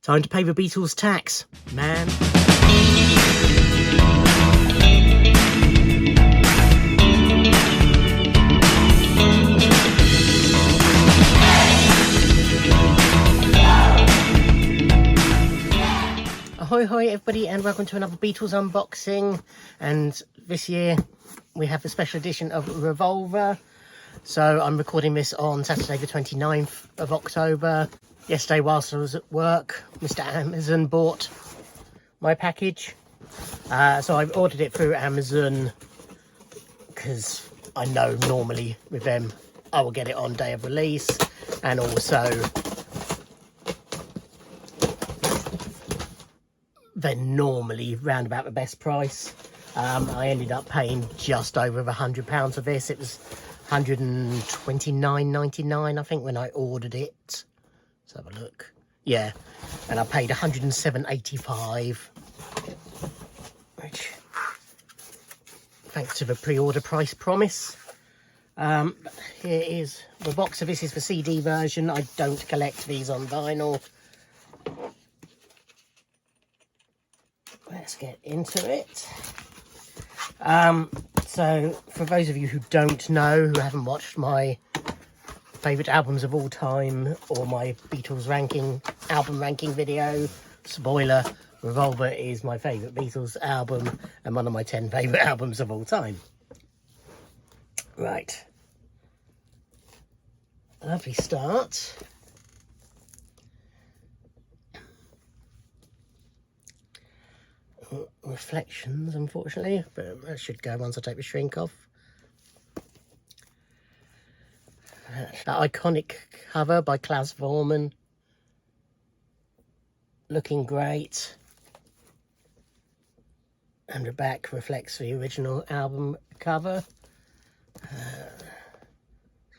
Time to pay the Beatles tax, man. Ahoy hoy everybody, and welcome to another Beatles unboxing. And this year we have a special edition of Revolver. So I'm recording this on Saturday the 29th of October. Yesterday whilst I was at work, Mr. Amazon bought my package. So I've ordered it through Amazon because I know normally with them I will get it on day of release, and also they're normally round about the best price. I ended up paying just over £100 for this. It was £129.99 I think when I ordered it. Let's have a look. Yeah, and I paid £107.85, which, thanks to the pre-order price promise. Here is the box of this. Is the CD version. I don't collect these on vinyl. Let's get into it. So for those of you who don't know, who haven't watched my favourite albums of all time or my Beatles album ranking video, spoiler, Revolver is my favourite Beatles album and one of my 10 favourite albums of all time. Right. Lovely start. Reflections, unfortunately, but that should go once I take the shrink off. That iconic cover by Klaus Voormann, looking great, and the back reflects the original album cover.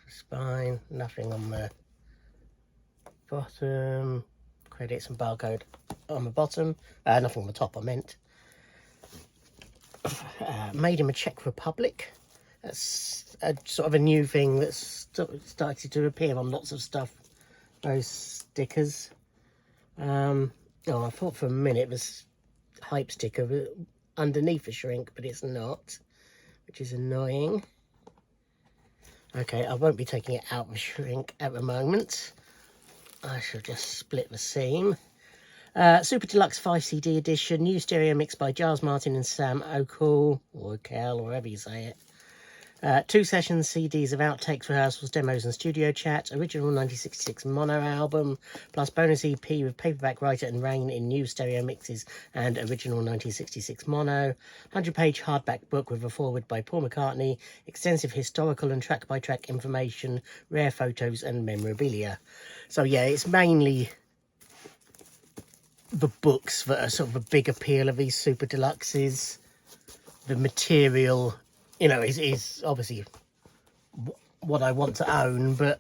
Spine, nothing on the bottom, credits and barcode on the bottom, nothing on the top I meant. Made in the Czech Republic. That's a sort of a new thing that's started to appear on lots of stuff. Those stickers. I thought for a minute it was hype sticker underneath the shrink, but it's not, which is annoying. Okay, I won't be taking it out of the shrink at the moment. I shall just split the seam. Super Deluxe 5 CD edition, new stereo mix by Giles Martin and Sam O'Call, or O'Call, or however you say it. 2 sessions, CDs of outtakes, rehearsals, demos and studio chat, original 1966 mono album, plus bonus EP with paperback Writer and Rain in new stereo mixes and original 1966 mono, 100-page hardback book with a foreword by Paul McCartney, extensive historical and track-by-track information, rare photos and memorabilia. So yeah, it's mainly the books that are sort of a big appeal of these Super Deluxes. The material, you know, is obviously what I want to own, but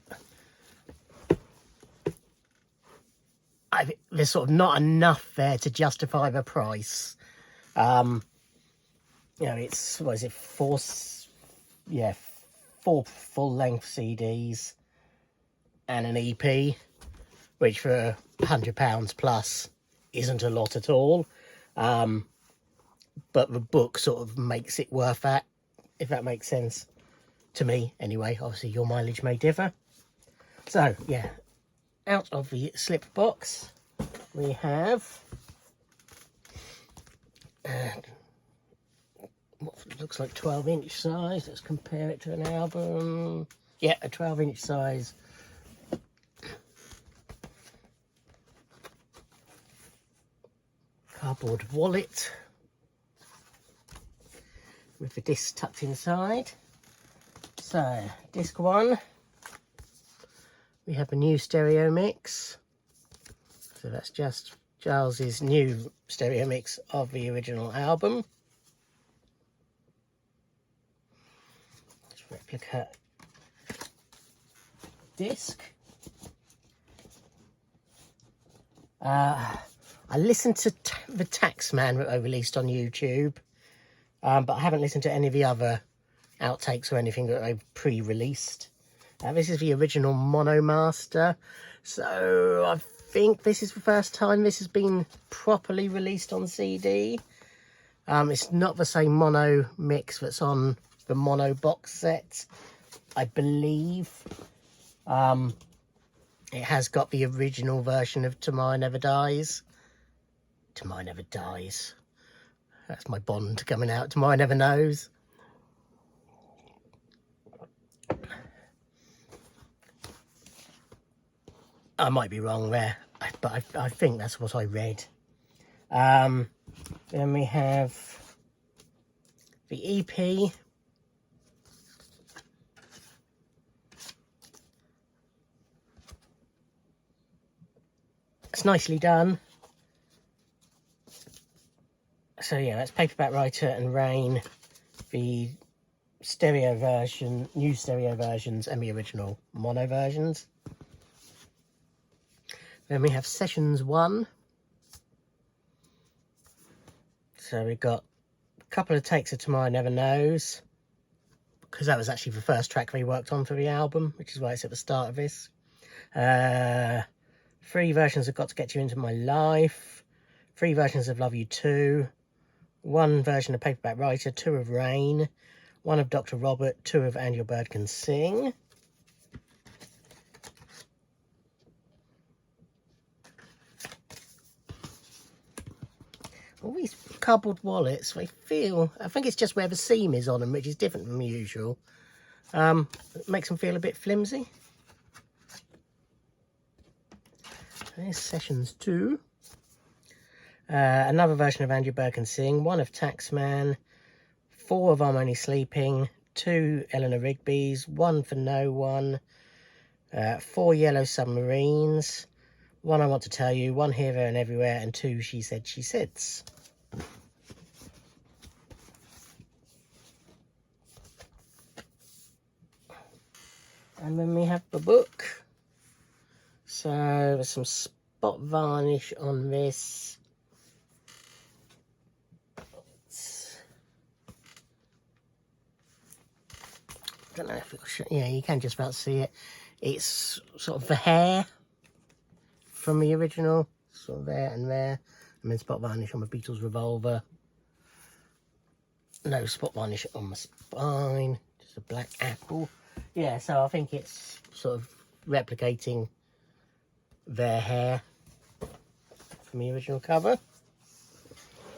there's sort of not enough there to justify the price. You know, it's, what is it, 4 full-length CDs and an EP, which for £100 plus isn't a lot at all. But the book sort of makes it worth that, if that makes sense to me anyway. Obviously your mileage may differ. So yeah, out of the slip box we have what looks like 12-inch size. Let's compare it to an album. Yeah, a 12-inch size cardboard wallet with the disc tucked inside. So, disc 1, we have a new stereo mix. So that's just Giles's new stereo mix of the original album. Let's replica disc. I listened to the Taxman that I released on YouTube, but I haven't listened to any of the other outtakes or anything that I've pre-released. This is the original mono master, so I think this is the first time this has been properly released on CD. It's not the same mono mix that's on the mono box set, I believe. It has got the original version of Tomorrow Never Dies. Tomorrow Never Dies. That's my Bond coming out. Tomorrow Never Knows. I might be wrong there, but I think that's what I read. Then we have the EP. It's nicely done. So yeah, that's Paperback Writer and Rain, the stereo version, new stereo versions, and the original mono versions. Then we have Sessions 1. So we got a couple of takes of Tomorrow Never Knows, because that was actually the first track they worked on for the album, which is why it's at the start of this. 3 versions of Got to Get You Into My Life, 3 versions of Love You Too, 1 version of Paperback Writer, 2 of Rain, 1 of Dr. Robert, 2 of And Your Bird Can Sing. All these cardboard wallets, I think it's just where the seam is on them, which is different from usual. It makes them feel a bit flimsy. There's Sessions 2. Another version of And Your Bird Can Sing, 1 of Taxman, 4 of I'm Only Sleeping, 2 Eleanor Rigby's, 1 for No One, 4 Yellow Submarines, 1 I Want to Tell You, 1 Here, There and Everywhere, and 2 She Said, She Said's. And then we have the book. So there's some spot varnish on this. I don't know if it'll show, yeah, you can just about see it. It's sort of the hair from the original, sort of there and there. And then spot varnish on the Beatles Revolver. No spot varnish on the spine, just a black apple. Yeah, so I think it's sort of replicating their hair from the original cover.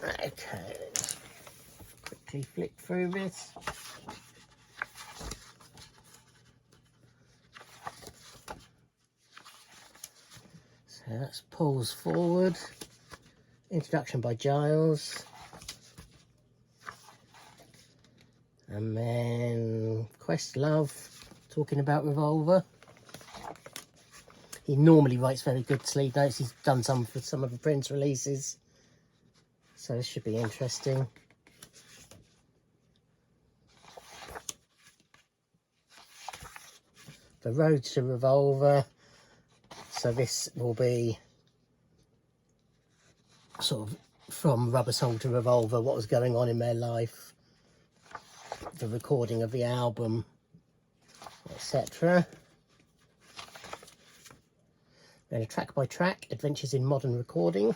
Okay, let's quickly flick through this. So that's Pulls Forward. Introduction by Giles. And then Questlove talking about Revolver. He normally writes very good sleeve notes. He's done some for some of the Prince releases. So this should be interesting. The Road to Revolver. So this will be sort of from Rubber Soul to Revolver, what was going on in their life, the recording of the album, etc. Then a track by track, Adventures in Modern Recording,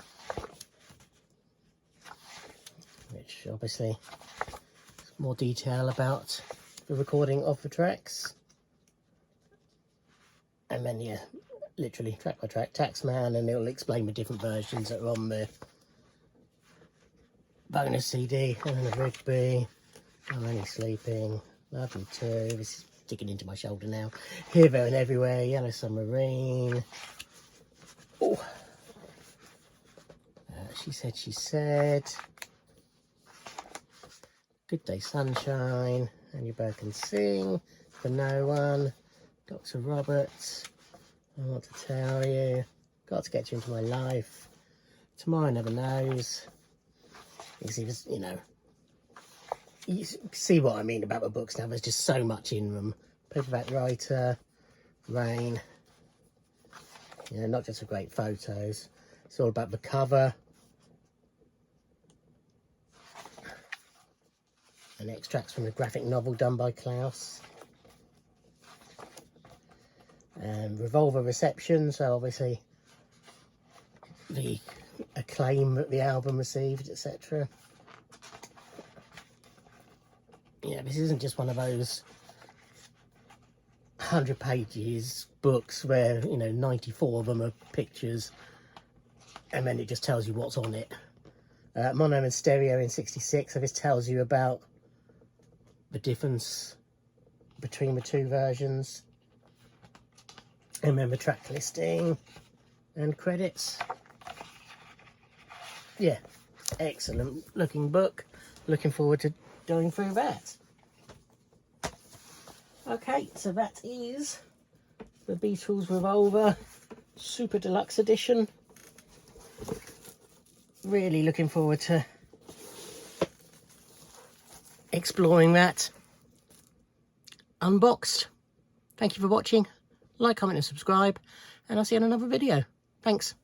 which obviously is more detail about the recording of the tracks. And then, yeah, literally track by track, Taxman, and it'll explain the different versions that are on the bonus CD. Eleanor Rigby, I'm Only Sleeping, Love You Too, this is digging into my shoulder now, Here, There and Everywhere, Yellow Submarine, oh, She Said, She Said, Good Day Sunshine, And Your Bird Can Sing, For No One, Dr. Robert, I Want to Tell You, Got to Get You Into My Life, Tomorrow Never Knows. You can see this, you know, you see what I mean about the books now. There's just so much in them. Paperback Writer, Rain, you know, not just for great photos. It's all about the cover. And extracts from the graphic novel done by Klaus. And Revolver Reception, so obviously the acclaim that the album received, etc. Yeah, this isn't just one of those 100 pages books where, you know, 94 of them are pictures and then it just tells you what's on it. Mono and stereo in 66, so this tells you about the difference between the two versions. And then the track listing and credits. Yeah, excellent looking book. Looking forward to going through that. Okay, so that is the Beatles Revolver Super Deluxe Edition. Really looking forward to exploring that unboxed. Thank you for watching. Like, comment and subscribe, and I'll see you in another video. Thanks.